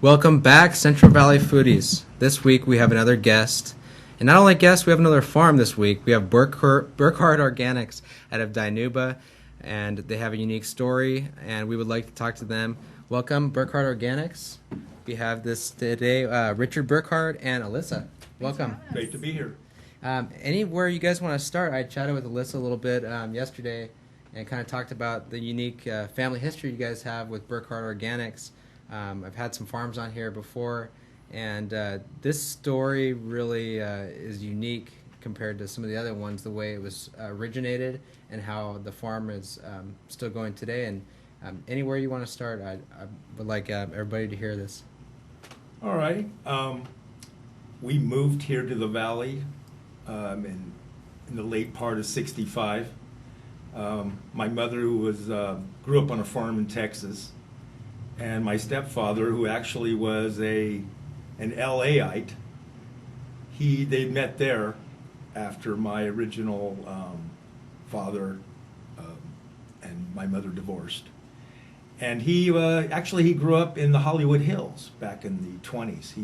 Welcome back, Central Valley Foodies. This week we have another guest. And not only guest, we have another farm this week. We have Burkhardt Organics out of Dinuba, and they have a unique story, and we would like to talk to them. Welcome, Burkhardt Organics. We have this today, Richard Burkhardt and Alyssa. Welcome. Great to be here. Anywhere you guys want to start, I chatted with Alyssa a little bit yesterday and kind of talked about the unique family history you guys have with Burkhardt Organics. I've had some farms on here before, and this story really is unique compared to some of the other ones, the way it was originated and how the farm is still going today. And anywhere you want to start, I would like everybody to hear this. All right. We moved here to the valley in the late part of '65. My mother, who was grew up on a farm in Texas, and my stepfather, who actually was an LAite, they met there after my original father and my mother divorced. And he grew up in the Hollywood Hills back in the 20s.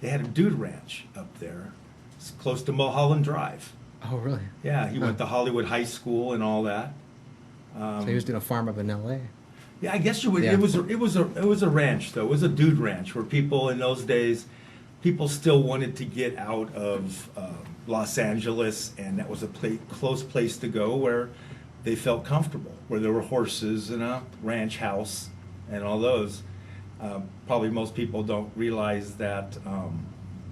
They had a dude ranch up there. It's close to Mulholland Drive. Oh, really? Yeah, he went to Hollywood High School and all that. So he was doing a farm up in L.A. Yeah, I guess you would. Yeah. It was a ranch though. It was a dude ranch where people in those days, people still wanted to get out of Los Angeles, and that was a close place to go where they felt comfortable, where there were horses and a ranch house and all those. Probably most people don't realize that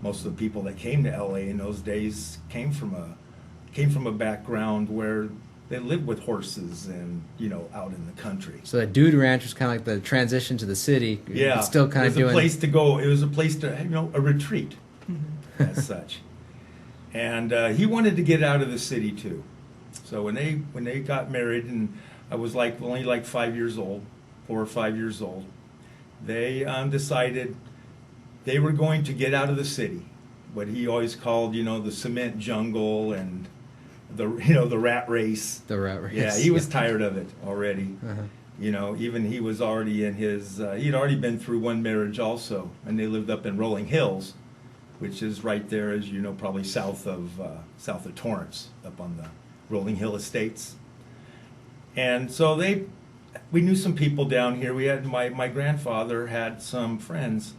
most of the people that came to LA in those days came from a background where they lived with horses and out in the country. So that dude ranch was kind of like the transition to the city. Yeah, It's still kind of doing. It was a place to go. It was a place to a retreat, as such. And he wanted to get out of the city too. So when they got married, and I was only 5 years old, 4 or 5 years old, they decided they were going to get out of the city, what he always called the cement jungle and the rat race. The rat race. Yeah, he was tired of it already. Uh-huh. Even he was already in his. He'd already been through one marriage also, and they lived up in Rolling Hills, which is right there, as you know, probably south of Torrance, up on the Rolling Hill Estates. And so we knew some people down here. We had my grandfather had some friends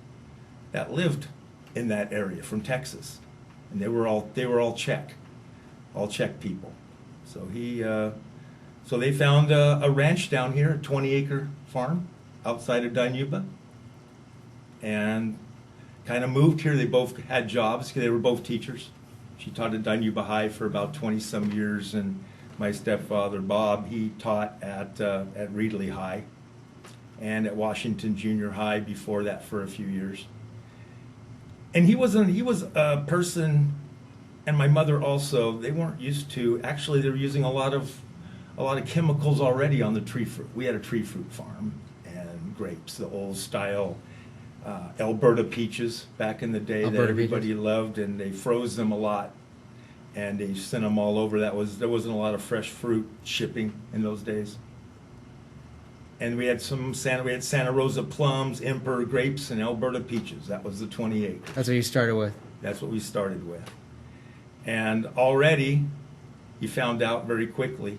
that lived in that area from Texas, and they were all Czech people. So so they found a ranch down here, a 20-acre farm outside of Dinuba, and kind of moved here. They both had jobs because they were both teachers. She taught at Dinuba High for about 20-some years, and my stepfather, Bob, he taught at Reedley High and at Washington Junior High before that for a few years. And he was a person, and my mother also, they weren't used to, actually they were using a lot of chemicals already on the tree fruit. We had a tree fruit farm and grapes, the old style Alberta peaches back in the day that everybody loved, and they froze them a lot, and they sent them all over. There wasn't a lot of fresh fruit shipping in those days. And we had Santa Rosa plums, Emperor grapes, and Alberta peaches. That was the 20 acres. That's what you started with. That's what we started with. And already, he found out very quickly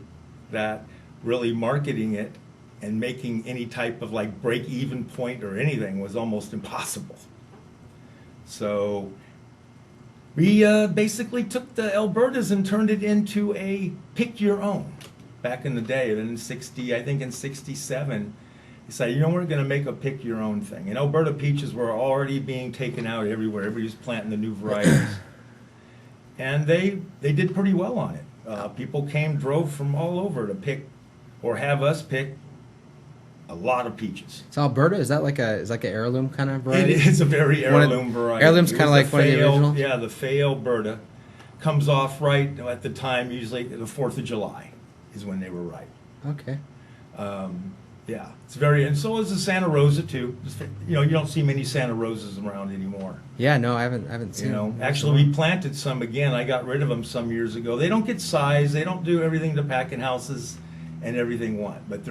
that really marketing it and making any type of break-even point or anything was almost impossible. So we basically took the Albertas and turned it into a pick-your-own. Back in the day, in '67, decided, we're going to make a pick-your-own thing. And Alberta peaches were already being taken out everywhere. Everybody's planting the new varieties. And they did pretty well on it. People drove from all over to pick, or have us pick, a lot of peaches. So Alberta, is that like an heirloom kind of variety? It is a very heirloom variety. Heirloom's kind of like one of the originals? Yeah, the Fay Alberta comes off right at the time, usually the 4th of July is when they were ripe. Okay. Yeah, and so is the Santa Rosa too. You don't see many Santa Rosas around anymore. Yeah, no, I haven't seen them. Actually, we planted some again. I got rid of them some years ago. They don't get size. They don't do everything the packing houses and everything want, but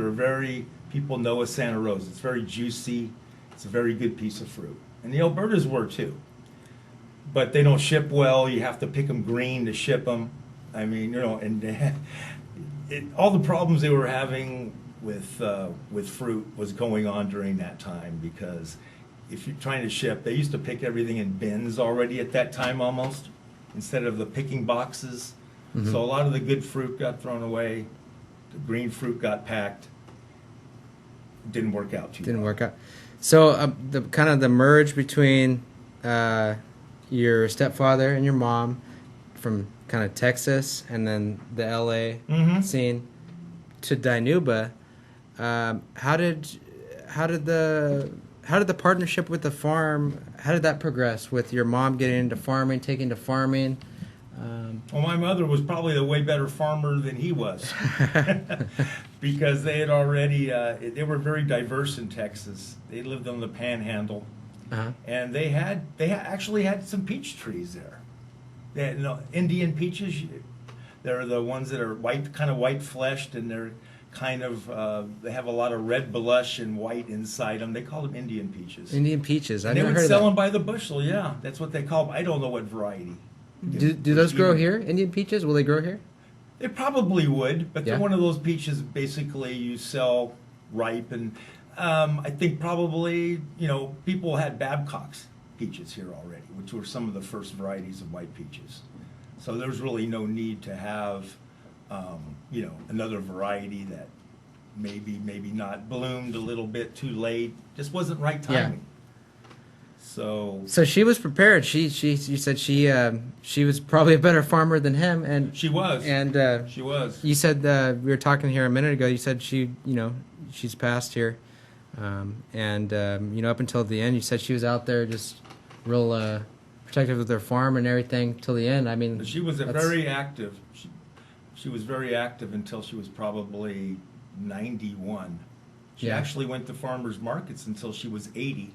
people know a Santa Rosa. It's very juicy. It's a very good piece of fruit. and the Albertas were too. But they don't ship well. You have to pick them green to ship them. I mean, you know, and all the problems they were having with fruit was going on during that time, because if you're trying to ship, they used to pick everything in bins already at that time almost, instead of the picking boxes. Mm-hmm. So a lot of the good fruit got thrown away. The green fruit got packed. Didn't work out too Didn't well. work out. So the kind of the merge between your stepfather and your mom from kind of Texas and then the LA Mm-hmm. scene to Dinuba, how did the partnership with the farm, how did that progress with your mom getting into farming, taking to farming? Well, my mother was probably a way better farmer than he was, because they had already, they were very diverse in Texas. They lived on the Panhandle, Uh-huh. and they actually had some peach trees there. They had, Indian peaches. They're the ones that are white, kind of white fleshed, and they're kind of, they have a lot of red blush and white inside them. They call them Indian peaches. Indian peaches. I've They never would heard of sell that. them by the bushel. Yeah, that's what they call them. I don't know what variety. Do those grow here? Indian peaches? Will they grow here? They probably would, but Yeah. they're one of those peaches basically you sell ripe, and I think probably, people had Babcock's peaches here already, which were some of the first varieties of white peaches. So there's really no need to have, another variety that maybe not bloomed a little bit too late. Just wasn't right timing. So she was prepared. You said she was probably a better farmer than him, and She was. And She was. you said we were talking here a minute ago. You said she's passed here, up until the end, you said she was out there just real protective of their farm and everything till the end. I mean, She was very active. She was very active until she was probably 91. She Yeah. actually went to farmers markets until she was 80.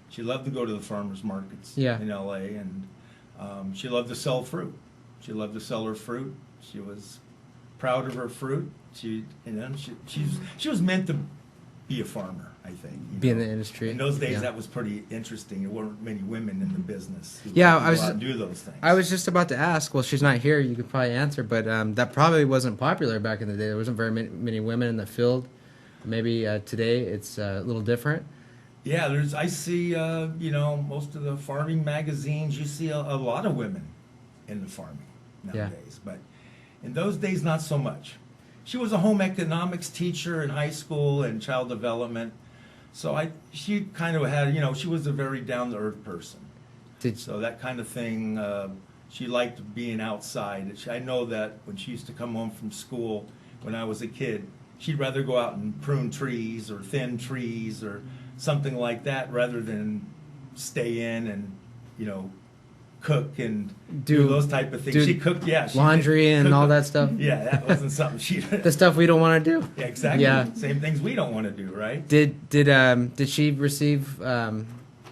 She loved to go to the farmers markets in LA, and she loved to sell fruit. She loved to sell her fruit. She was proud of her fruit. She was meant to be a farmer, I think. Be in the industry. In those days, Yeah. that was pretty interesting. There weren't many women in the business who Yeah, could I was go out just- and do those things. I was just about to ask. Well, she's not here. You could probably answer, but that probably wasn't popular back in the day. There wasn't very many women in the field. Maybe today it's a little different. Yeah, I see, most of the farming magazines, you see a lot of women in the farming nowadays. But in those days, not so much. She was a home economics teacher in high school and child development. So she kind of had, she was a very down-to-earth person. So that kind of thing, she liked being outside. I know that when she used to come home from school when I was a kid, she'd rather go out and prune trees or thin trees or something like that rather than stay in and, cook and do those type of things. She cooked, laundry and all that stuff. Yeah, that wasn't something she The stuff we don't want to do. Yeah, exactly. Yeah. Same things we don't want to do, right? Did she receive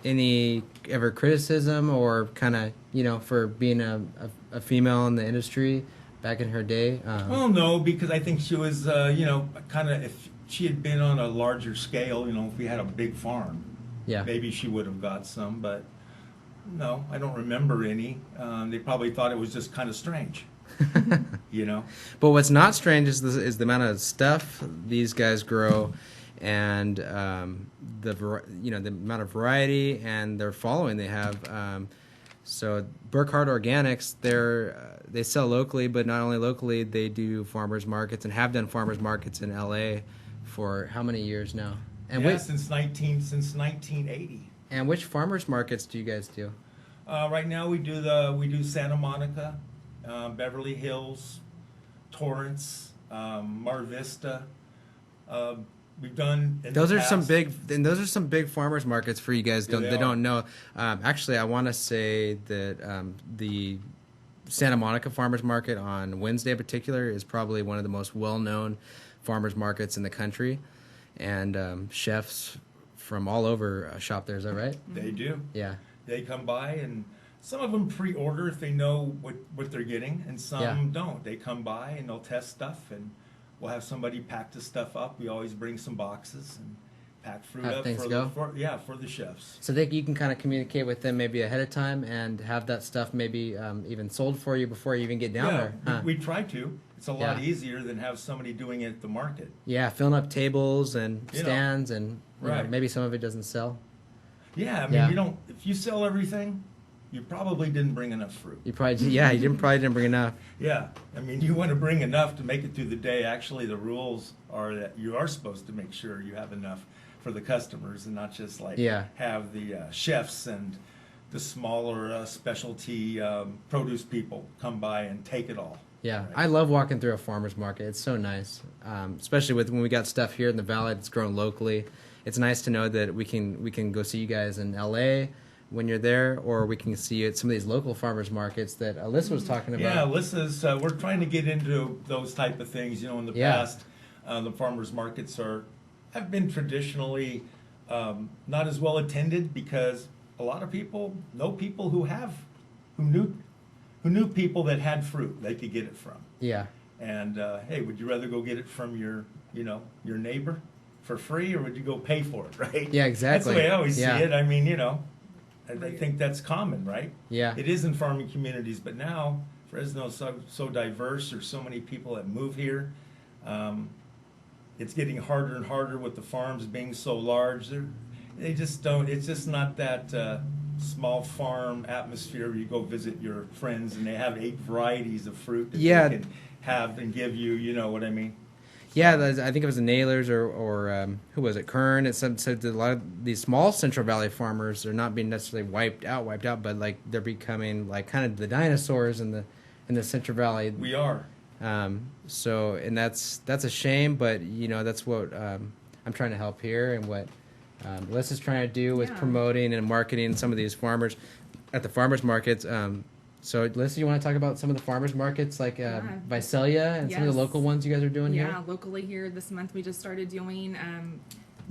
any ever criticism or kind of for being a female in the industry back in her day? Well, no, because I think she was kind of, if she had been on a larger scale, if we had a big farm, maybe she would have got some, but no, I don't remember any. They probably thought it was just kind of strange, But what's not strange is the amount of stuff these guys grow, and the amount of variety and their following they have. So Burkhardt Organics, they sell locally, but not only locally, they do farmers markets and have done farmers markets in LA for how many years now? And since 1980. And which farmers markets do you guys do? Right now we do Santa Monica, Beverly Hills, Torrance, Mar Vista. We've done. Those are some big farmers markets for you guys. They don't know. Actually, I want to say that the Santa Monica Farmers Market on Wednesday in particular is probably one of the most well-known farmers markets in the country, and chefs from all over shop there. Is that right? They do. Yeah. They come by, and some of them pre-order if they know what they're getting, and some don't. They come by and they'll test stuff, and we'll have somebody pack the stuff up. We always bring some boxes, and pack fruit Have up things for go? for the chefs. So you can kind of communicate with them maybe ahead of time and have that stuff maybe even sold for you before you even get down there. Huh? We try to. It's a lot Yeah. easier than have somebody doing it at the market. Yeah, filling up tables and You know, stands, and right. maybe some of it doesn't sell. Yeah, I mean, Yeah. if you sell everything, you probably didn't bring enough fruit. You probably didn't bring enough. Yeah, I mean, you want to bring enough to make it through the day. Actually, the rules are that you are supposed to make sure you have enough for the customers and not just have the chefs and the smaller specialty produce people come by and take it all. Yeah, Right. I love walking through a farmer's market. It's so nice, especially when we got stuff here in the valley that's grown locally. It's nice to know that we can go see you guys in L.A. when you're there, or we can see you at some of these local farmers markets that Alyssa was talking about. Yeah, Alyssa's, we're trying to get into those type of things. In the past, the farmers markets have been traditionally not as well attended because a lot of people know people who knew people that had fruit they could get it from. Yeah. And hey, would you rather go get it from your neighbor for free, or would you go pay for it, right? Yeah, exactly. That's the way I always see it. I mean, I think that's common, right? Yeah. It is in farming communities, but now Fresno's so diverse. There's so many people that move here. It's getting harder and harder with the farms being so large. They just don't. It's just not that small farm atmosphere where you go visit your friends and they have 8 varieties of fruit that they can have and give you. You know what I mean? Yeah, I think it was the Nailers or who was it? Kern. It said that a lot of these small Central Valley farmers are not being necessarily wiped out, but like they're becoming like kind of the dinosaurs in the Central Valley. We are. So, and that's a shame, but that's what I'm trying to help here, and what Alyssa's trying to do with promoting and marketing some of these farmers at the farmers markets. So, Alyssa, you want to talk about some of the farmers markets like Visalia and some of the local ones you guys are doing here? Yeah, locally here this month we just started doing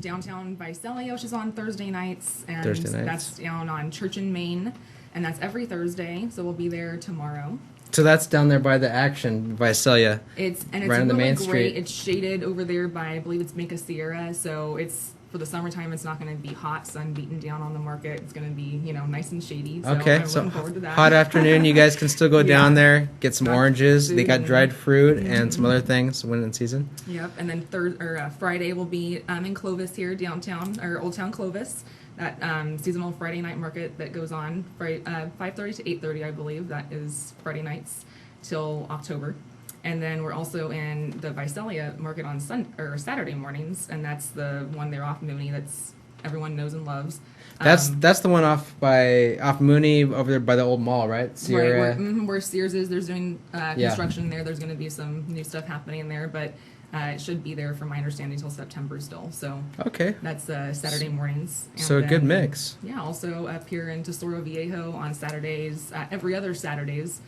downtown Visalia, which is on Thursday nights. And that's down on Church and Main, and that's every Thursday, so we'll be there tomorrow. So that's down there by the Action, Visalia. It's right on really the main great. Street. It's shaded over there by, I believe it's Mesa Sierra, so it's for the summertime. It's not going to be hot, sun beating down on the market. It's going to be nice and shady. So okay, I'm looking forward to that. Hot afternoon, you guys can still go down there, get some oranges. They got dried fruit and some other things when in season. Yep, and then Friday will be in Clovis here, downtown or Old Town Clovis. That seasonal Friday night market that goes on 5:30 to 8:30, I believe. That is Friday nights till October. And then we're also in the Visalia market on Saturday mornings, and that's the one there off Mooney that's everyone knows and loves. That's the one off Mooney over there by the old mall, right? Sierra. Right, where Sears is. There's doing construction there. There's going to be some new stuff happening there, but it should be there, from my understanding, until September still. So okay, that's Saturday mornings. And so a good mix. Yeah, also up here in Tesoro Viejo on Saturdays, every other Saturdays.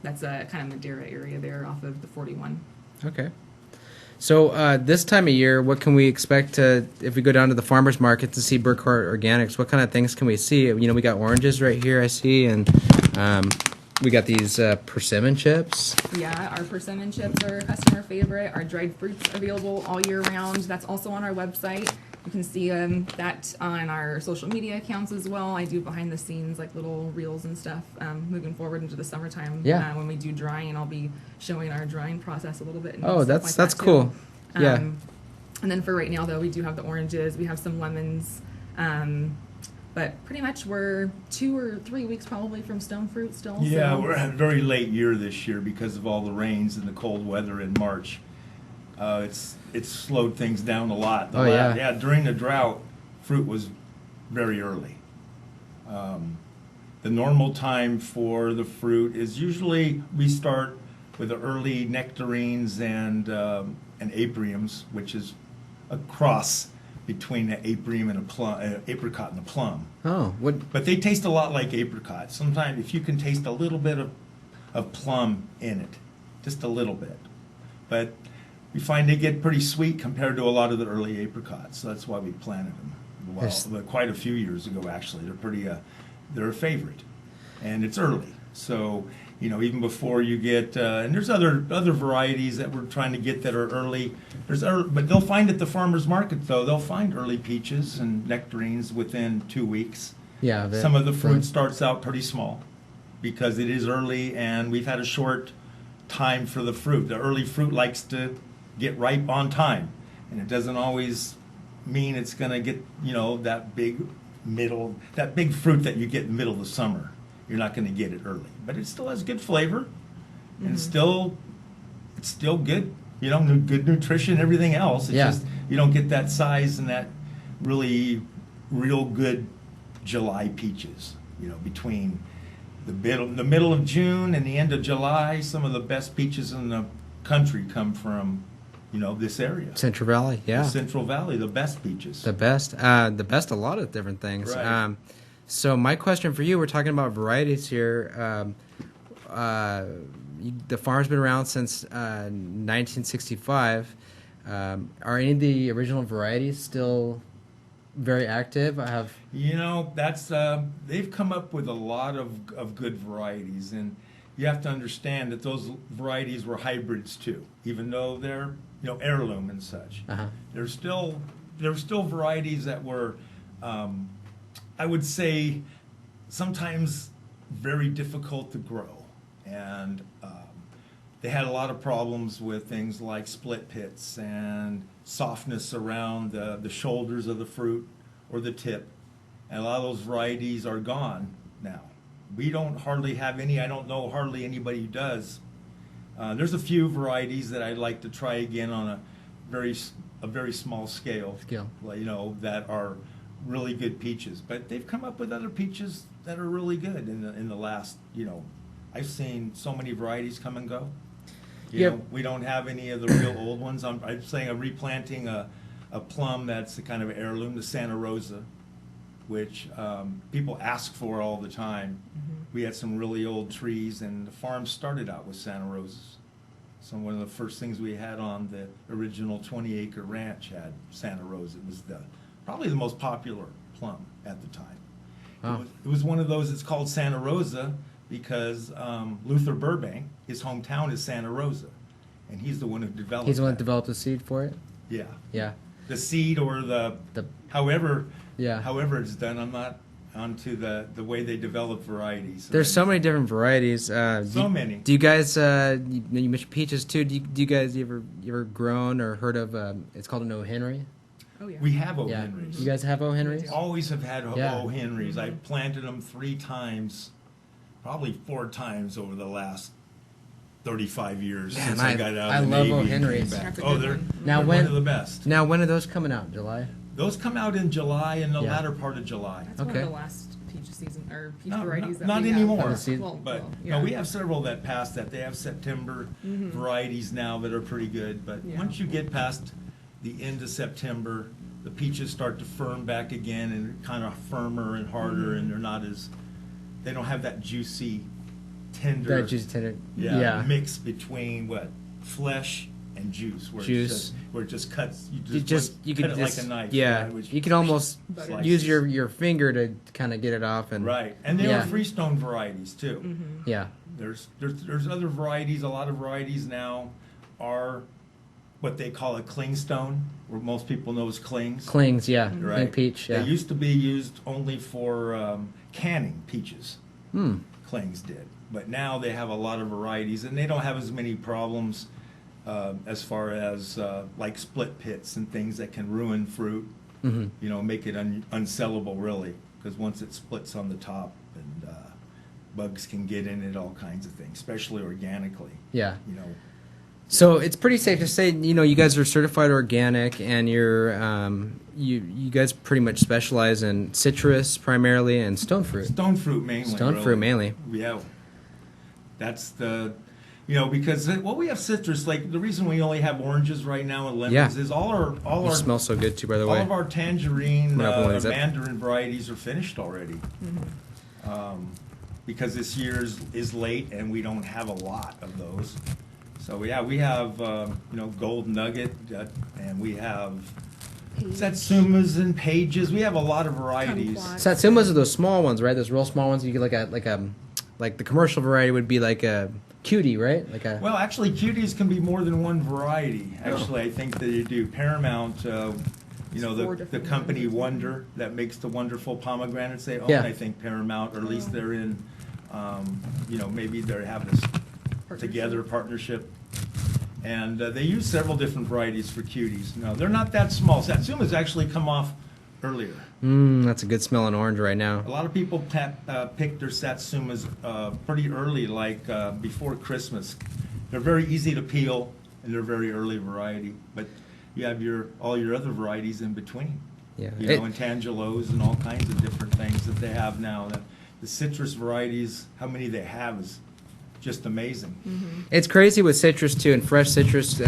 That's a kind of Madera area there off of the 41. Okay. So this time of year, what can we expect if we go down to the farmers market to see Burkhardt Organics? What kind of things can we see? We got oranges right here, I see, and we got these persimmon chips. Yeah, our persimmon chips are a customer favorite. Our dried fruits available all year round. That's also on our website. You can see that on our social media accounts as well. I do behind the scenes like little reels and stuff moving forward into the summertime. Yeah. When we do drying, I'll be showing our drying process a little bit. And oh, stuff that's like cool. Yeah. And then for right now, though, we do have the oranges. We have some lemons. But pretty much we're 2 or 3 weeks probably from stone fruit still. Yeah, so. we're at a very late year this year because of all the rains and the cold weather in March. It's slowed things down a lot. Yeah, during the drought, fruit was very early. The normal time for the fruit is usually we start with the early nectarines and apriums, which is a cross between an aprium and apricot and a plum. Oh, what? But they taste a lot like apricots. Sometimes if you can taste a little bit of plum in it, just a little bit. But we find they get pretty sweet compared to a lot of the early apricots. So that's why we planted them. Quite a few years ago, actually. They're a favorite, and it's early. So even before you get, and there's other varieties that we're trying to get that are early. But they'll find at the farmers market though. They'll find early peaches and nectarines within 2 weeks. Yeah. Some of the fruit starts out pretty small because it is early, and we've had a short time for the fruit. The early fruit likes to get ripe on time, and it doesn't always mean it's going to get that big fruit that you get in the middle of the summer. You're not going to get it early, but it still has good flavor, and it's still good. Good nutrition, everything else. It's just you don't get that size and that real good July peaches. Between the middle of June and the end of July, some of the best peaches in the country come from this area. Central Valley, yeah. The Central Valley, the best peaches. The best, a lot of different things. Right. So my question for you, we're talking about varieties here. The farm's been around since 1965. Are any of the original varieties still very active? They've come up with a lot of good varieties, and you have to understand that those varieties were hybrids too, even though they're heirloom and such. Uh-huh. There were still varieties that were, I would say, sometimes very difficult to grow, and they had a lot of problems with things like split pits and softness around the shoulders of the fruit or the tip, and a lot of those varieties are gone now. We don't hardly have any. I don't know hardly anybody who does. There's a few varieties that I'd like to try again on a very small scale. That are really good peaches. But they've come up with other peaches that are really good in the last. I've seen so many varieties come and go. We don't have any of the real old ones. I'm saying I'm replanting a plum that's a kind of heirloom, the Santa Rosa, which people ask for all the time. Mm-hmm. We had some really old trees, and the farm started out with Santa Rosas. So one of the first things we had on the original 20-acre ranch had Santa Rosa. It was probably the most popular plum at the time. Wow. It was one of those. It's called Santa Rosa because Luther Burbank, his hometown is Santa Rosa, and he's the one who developed. He's the one that developed the seed for it. Yeah. Yeah. The seed or however it's done. I'm not onto the way they develop varieties. There's so many different varieties. Many. Do you guys? You mentioned peaches too. Do you guys you ever grown or heard of? It's called an O. Henry. Oh yeah. We have O. Henrys. You guys have O. Henrys? Always have had O. Henrys. I planted them 3 times, probably 4 times over the last 35 years since I got out of the Navy. I love O. Henrys. They're one of the best. Now, when are those coming out? July? Those come out in July, in the latter part of July. That's one of the last peach season or peach varieties. Not we anymore. Have. No, we have several that passed that. They have September varieties now that are pretty good. But once you get past the end of September, the peaches start to firm back again and kind of firmer and harder, and they're not as. They don't have that juicy, tender. Mix between flesh and juice, where it just cuts. You cut it like a knife. Yeah, right, you can almost use your finger to kind of get it off. And right, and there are freestone varieties too. Mm-hmm. Yeah, there's other varieties. A lot of varieties now are what they call a clingstone, where most people know as clings. Clings, yeah, right. Cling peach. Yeah, they used to be used only for canning peaches. Clings did, but now they have a lot of varieties, and they don't have as many problems. As far as like split pits and things that can ruin fruit, make it unsellable really, because once it splits on the top, and bugs can get in it, all kinds of things, especially organically. Yeah. So it's pretty safe to say, you guys are certified organic, and you're you guys pretty much specialize in citrus primarily and stone fruit. Stone fruit mainly. Fruit mainly. Yeah. That's the. Because we have citrus. Like the reason we only have oranges right now and lemons is all our smell so good too. By the way, all of our tangerine, mandarin varieties are finished already. Because this year is late and we don't have a lot of those. So we have gold nugget and we have satsumas and pages. We have a lot of varieties. Satsumas are those small ones, right? Those real small ones you get like a like the commercial variety would be like a cutie, right? Like a Well, actually, cuties can be more than one variety. Actually, I think that you do. Paramount, Four the different company ones. Wonder that makes the wonderful pomegranates they own, Yeah. I think Paramount, or at least Oh. they're in, maybe they have this together partnership. And they use several different varieties for cuties. No, they're not that small. Satsumas actually come off earlier. that's a good smelling orange right now. A lot of people pick their Satsumas pretty early, like before Christmas. They're very easy to peel, and they're very early variety. But you have all your other varieties in between. Yeah. And Tangelos and all kinds of different things that they have now. The citrus varieties, how many they have is just amazing. It's crazy with citrus too, and fresh citrus.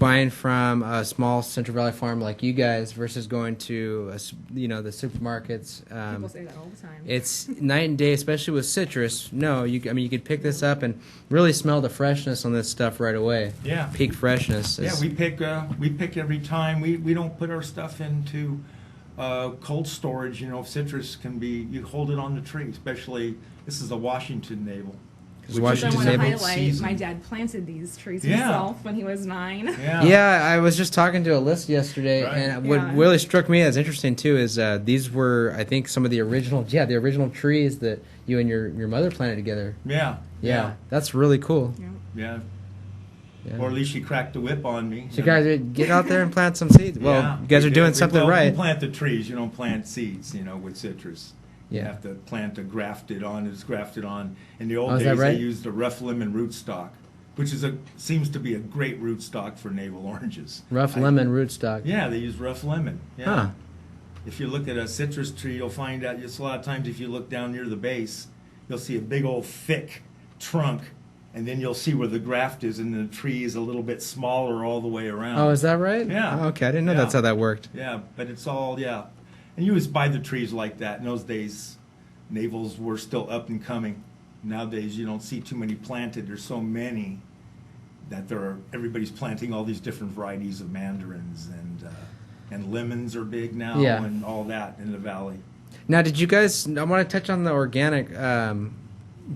Buying from a small Central Valley farm like you guys versus going to the supermarkets. People say that all the time. It's night and day, especially with citrus. No, you could pick this up and really smell the freshness on this stuff right away. Yeah. Peak freshness. Yeah, we pick every time. We don't put our stuff into cold storage. Citrus can be, you hold it on the tree, especially, this is a Washington navel. Because which I Washington want to navel- highlight, season. my dad planted these trees Yeah. himself when he was 9. Yeah, I was just talking to Alyssa yesterday, Right. and what Yeah. really struck me as interesting too is these were, I think, some of the original trees that you and your mother planted together. Yeah. Yeah, that's really cool. Yeah. Yeah. Or at least she cracked the whip on me. So you guys get out there and plant some seeds. Well, Yeah, you guys we are doing did. something You right. plant the trees, you don't plant seeds, with citrus. You Yeah. have to plant a grafted on. It's grafted on. In the old Oh, is that days, right? they used a rough lemon rootstock, which seems to be a great rootstock for navel oranges. Rough lemon rootstock. Yeah, they use rough lemon. Yeah. Huh. If you look at a citrus tree, you'll find out just a lot of times if you look down near the base, you'll see a big old thick trunk, and then you'll see where the graft is, and the tree is a little bit smaller all the way around. Oh, is that right? Yeah. Oh, okay, I didn't know Yeah. that's how that worked. Yeah, but it's all, yeah. And you would buy the trees like that. In those days, navels were still up and coming. Nowadays, you don't see too many planted. There's so many that everybody's planting all these different varieties of mandarins, and lemons are big now, Yeah. and all that in the valley. Now, did you guys? I want to touch on the organic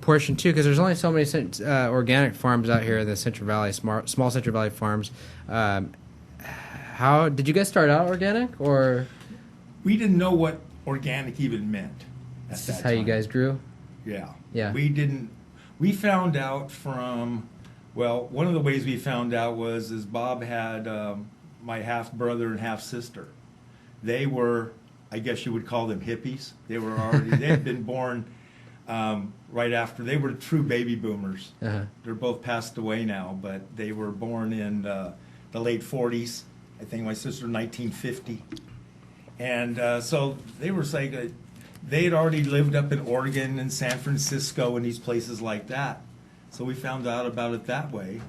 portion too, because there's only so many organic farms out here in the Central Valley, small Central Valley farms. How did you guys start out organic, or We didn't know what organic even meant at is that this how you time. guys grew? Yeah. Yeah. We didn't. We found out from, well, one of the ways we found out was Bob had my half brother and half sister. They were, I guess you would call them hippies. They were already, they had been born right after. They were true baby boomers. Uh-huh. They're both passed away now, but they were born in the late 40s. I think my sister 1950. And so they were saying they had already lived up in Oregon and San Francisco and these places like that. So we found out about it that way.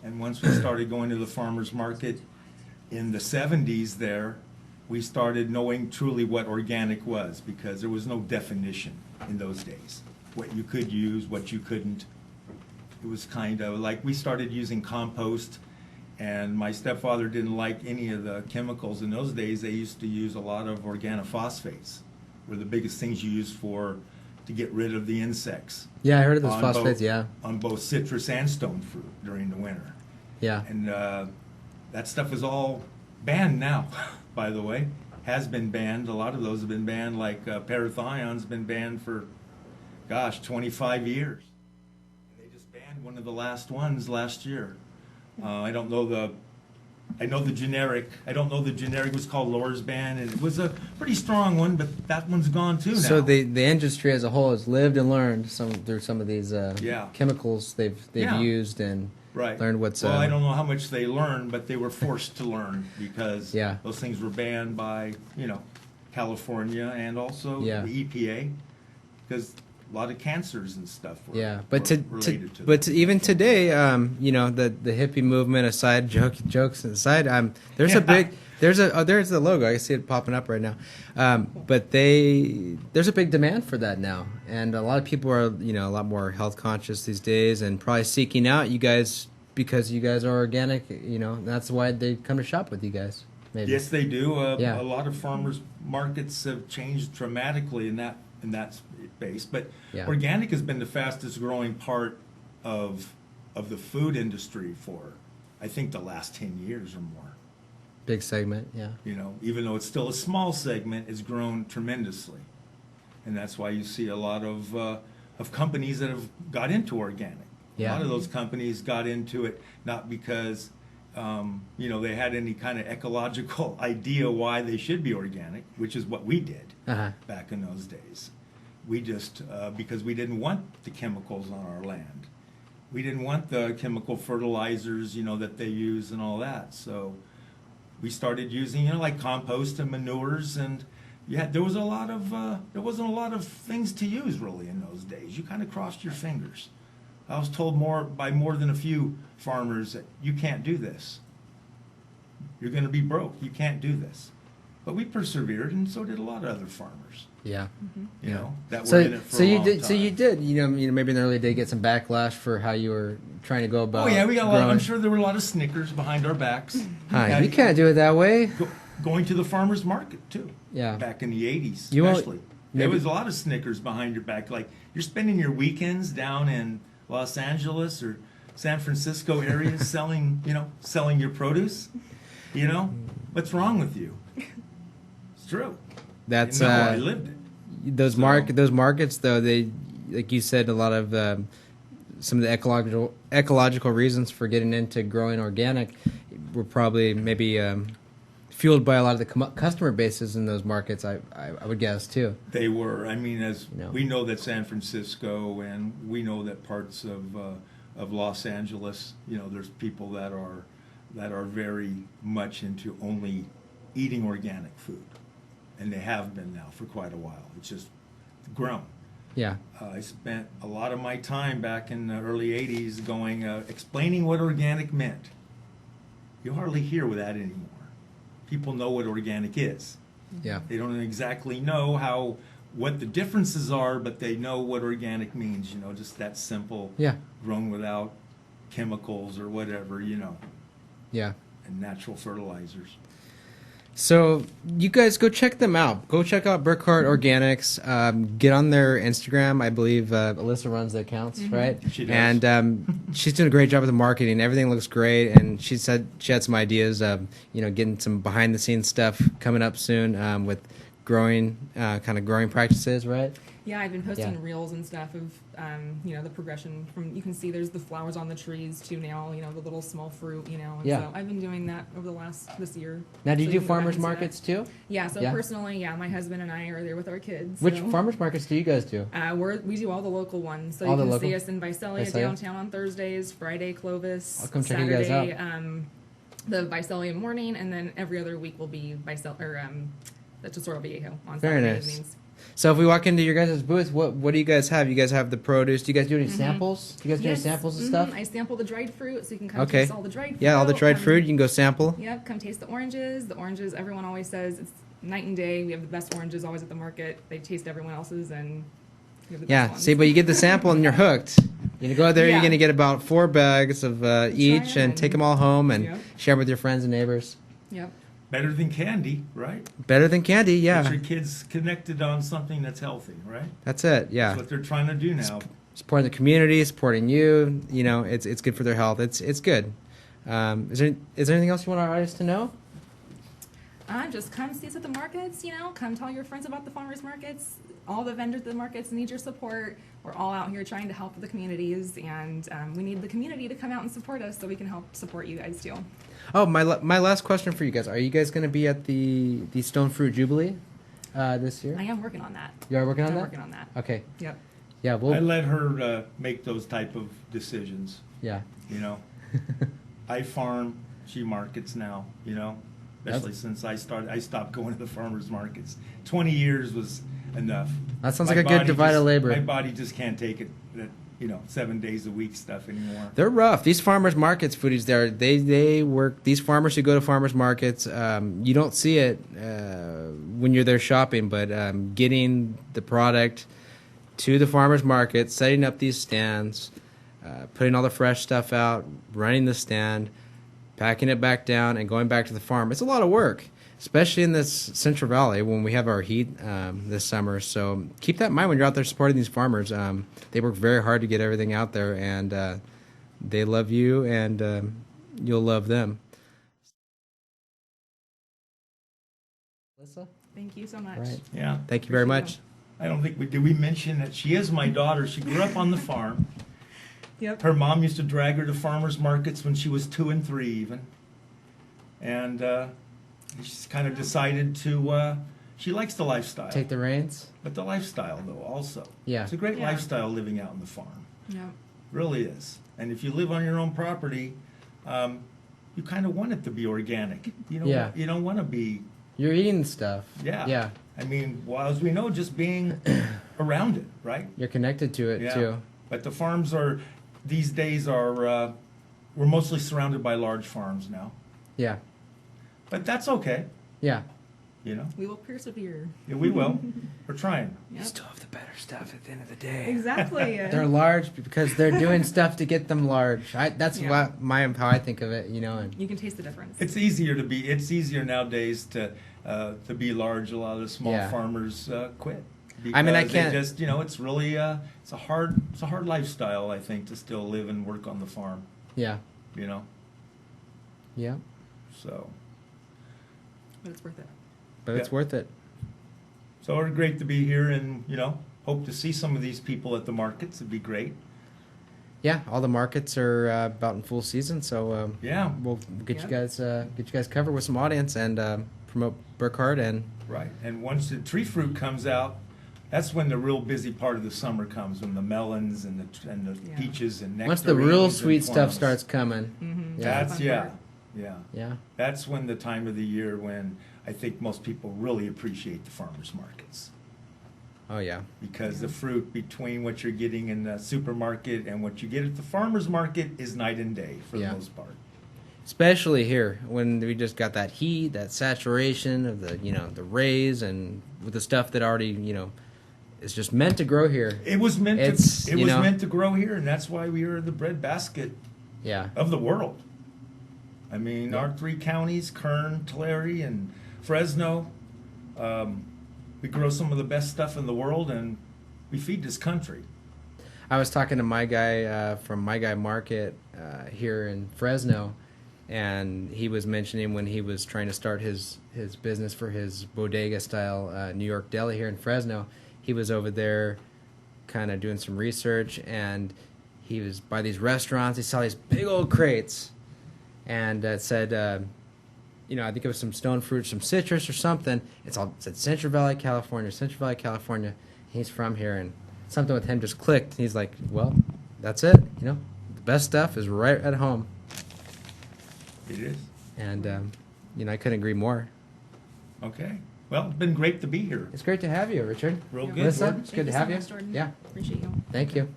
And once we started going to the farmer's market in the 70s there, we started knowing truly what organic was, because there was no definition in those days. What you could use, what you couldn't. It was kind of like we started using compost, and my stepfather didn't like any of the chemicals. In those days, they used to use a lot of organophosphates, were the biggest things you use to get rid of the insects. Yeah, I heard of those on phosphates. both- Yeah, On both citrus and stone fruit during the winter. yeah. And that stuff is all banned now, by the way. Has been banned. A lot of those have been banned, like parathion's been banned for, 25 years. They just banned one of the last ones last year. I don't know the generic. I don't know the generic was called Lorsban, and it was a pretty strong one, but that one's gone too now. So the industry as a whole has lived and learned through some of these Yeah. chemicals they've Yeah. used and Right. learned what's. Well, I don't know how much they learned, but they were forced to learn because Yeah. those things were banned by, California and also Yeah. the EPA, because a lot of cancers and stuff were, Yeah, but were related to that. even today, the hippie movement aside, jokes aside, there's Yeah. a big there's the logo. I see it popping up right now. But there's a big demand for that now, and a lot of people are a lot more health conscious these days, and probably seeking out you guys because you guys are organic. That's why they come to shop with you guys. Maybe. Yes, they do. Yeah. A lot of farmers markets have changed dramatically in and that's based. But Yeah. organic has been the fastest growing part of the food industry for, I think, the last 10 years or more. Big segment, yeah. You know, even though it's still a small segment, it's grown tremendously. And that's why you see a lot of companies that have got into organic. Yeah. A lot of those companies got into it not because you know, they had any kind of ecological idea why they should be organic, which is what we did back in those days. We just, because we didn't want the chemicals on our land. We didn't want the chemical fertilizers, you know, that they use and all that. So we started using, you know, like compost and manures, and yeah, there wasn't a lot of things to use really in those days. You kind of crossed your fingers. I was told by more than a few farmers that you can't do this. You're going to be broke. You can't do this. But we persevered, and so did a lot of other farmers. Yeah. You know, that were in it for a long time. So you did, you know, maybe in the early day get some backlash for how you were trying to go about. Oh yeah, we got a lot. growing. I'm sure there were a lot of Snickers behind our backs. You can't do it that way. Going to the farmers market too. Yeah. Back in the 80s, You won't- especially. There was a lot of Snickers behind your back. Like you're spending your weekends down in Los Angeles or San Francisco area selling your produce. You know, what's wrong with you? It's true. That's You know, I lived it. those markets though, they, like you said, a lot of some of the ecological reasons for getting into growing organic were probably maybe fueled by a lot of the customer bases in those markets. I would guess too. They were. I mean, as You know. we know that San Francisco and we know that parts of Los Angeles, you know, there's people that are very much into only eating organic food, and they have been now for quite a while. It's just grown. Yeah. I spent a lot of my time back in the early 80s going, explaining what organic meant. You hardly hear that anymore. People know what organic is. Yeah. They don't exactly know what the differences are, but they know what organic means, you know, just that simple, Yeah. grown without chemicals or whatever, you know, Yeah. and natural fertilizers. So you guys go check them out. Go check out Burkhardt Organics. Get on their Instagram. I believe Alyssa runs the accounts, right? She does. And she's doing a great job with the marketing. Everything looks great. And she said she had some ideas of, you know, getting some behind the scenes stuff coming up soon with growing practices, right? Yeah, I've been posting Yeah. reels and stuff of, you know, the progression from, you can see there's the flowers on the trees to now, you know, the little small fruit, you know. And Yeah. so I've been doing that over this year. Now, do you So do can go back farmers and see that. markets too? Yeah, so Yeah. personally, yeah, my husband and I are there with our kids. Which so. farmers markets do you guys do? We do all the local ones. So All you the can local? see us in Visalia Visalia? downtown on Thursdays, Friday Clovis, I'll come check you guys Saturday out. The Visalia morning, and then every other week will be the Tesoro Viejo on Very Saturday nice. evenings. So if we walk into your guys' booth, what do you guys have? You guys have the produce. Do you guys do any samples? Do you guys do any Yes. samples and stuff? I sample the dried fruit, so you can come Okay. taste all the dried fruit. Yeah, all the dried Come- fruit. You can go sample. Yep, come taste the oranges. The oranges, everyone always says it's night and day. We have the best oranges always at the market. They taste everyone else's, and we have the best Yeah, ones. see, but you get the sample and you're hooked. You go there, Yeah. you're going to get about 4 bags of each them and take them all home and Yep. share them with your friends and neighbors. Yep. Better than candy, right? Better than candy, Get yeah. your kids connected on something that's healthy, right? That's it, yeah. That's what they're trying to do now. Supporting the community, supporting you, you know, it's good for their health. It's good. Is there anything else you want our audience to know? Just come see us at the markets, you know, come tell your friends about the farmers markets. All the vendors at the markets need your support. We're all out here trying to help the communities, and we need the community to come out and support us so we can help support you guys too. Oh, my last question for you guys. Are you guys going to be at the Stone Fruit Jubilee this year? I am working on that. You are working on I'm that? working on that. Okay. Yep. Yeah, I well, let her make those type of decisions, yeah. you know. I farm, she markets now, you know, especially since I stopped going to the farmers markets. 20 years was enough. That sounds My like a good body divided just- labor. My body just can't take it, you know, 7 days a week stuff anymore. They're rough. These farmers markets, foodies, they work. These farmers who go to farmers markets, you don't see it when you're there shopping, but getting the product to the farmers market, setting up these stands, putting all the fresh stuff out, running the stand, packing it back down, and going back to the farm. It's a lot of work. especially in this Central Valley when we have our heat this summer. So keep that in mind when you're out there supporting these farmers. They work very hard to get everything out there, and they love you, and you'll love them. Alyssa? Thank you so much. Right. Yeah. Thank you very Appreciate much. I don't think did we mention that she is my daughter. She grew up on the farm. Yep. Her mom used to drag her to farmers markets when she was 2 and 3 even. And she's kind of decided to, she likes the lifestyle. Take the reins. But the lifestyle, though, also. Yeah. It's a great Yeah. lifestyle living out on the farm. Yep. Really is. And if you live on your own property, you kind of want it to be organic. Yeah. You don't want to be, You're eating stuff. yeah. Yeah. I mean, well, as we know, just being around it, right? You're connected to it Yeah. too. But the farms these days we're mostly surrounded by large farms now. Yeah. But that's okay, Yeah. you know? We will persevere. Yeah, we will. We're trying. Yep. Still have the better stuff at the end of the day. Exactly. They're large because they're doing stuff to get them large. That's Yeah. how I think of it, you know. And You can taste the difference. It's easier nowadays to be large. A lot of the small Yeah. farmers quit. I mean, I Because can't- they just, it's really it's a hard lifestyle, I think, to still live and work on the farm, yeah, you know. yeah, So But it's worth it. but it's Yeah. worth it. so it's great to be here, and hope to see some of these people at the markets. It'd be great. Yeah, all the markets are about in full season, so Yeah. we'll get Yeah. you guys covered with some audience and promote Burkhardt and Right, and once the tree fruit comes out, that's when the real busy part of the summer comes, when the melons and the Yeah. peaches and nectarines. once the real and sweet stuff plums. starts coming. Mm-hmm. Yeah. That's yeah. Yeah, That's when the time of the year when I think most people really appreciate the farmers markets, oh yeah, because the fruit between what you're getting in the supermarket and what you get at the farmers market is night and day for Yeah. the most part. especially here when we just got that heat, that saturation of the rays and with the stuff that already is just meant to grow here. It was meant It's, to. It you was know- meant to grow here, and that's why we are the breadbasket Yeah, of the world. I mean, Yeah. our 3 counties, Kern, Tulare, and Fresno, we grow some of the best stuff in the world, and we feed this country. I was talking to my guy from My Guy Market here in Fresno, and he was mentioning when he was trying to start his business for his bodega style New York deli here in Fresno, he was over there kind of doing some research, and he was by these restaurants. He saw these big old crates, and it said, I think it was some stone fruit, some citrus or something. It said Central Valley, California, Central Valley, California. He's from here, and something with him just clicked. He's like, well, that's it. The best stuff is right at home. It is. And, I couldn't agree more. Okay. Well, it's been great to be here. It's great to have you, Richard. Real Yeah. good. Melissa, Jordan. it's Thank good to so have you. much, Jordan. Yeah, Appreciate you. thank you.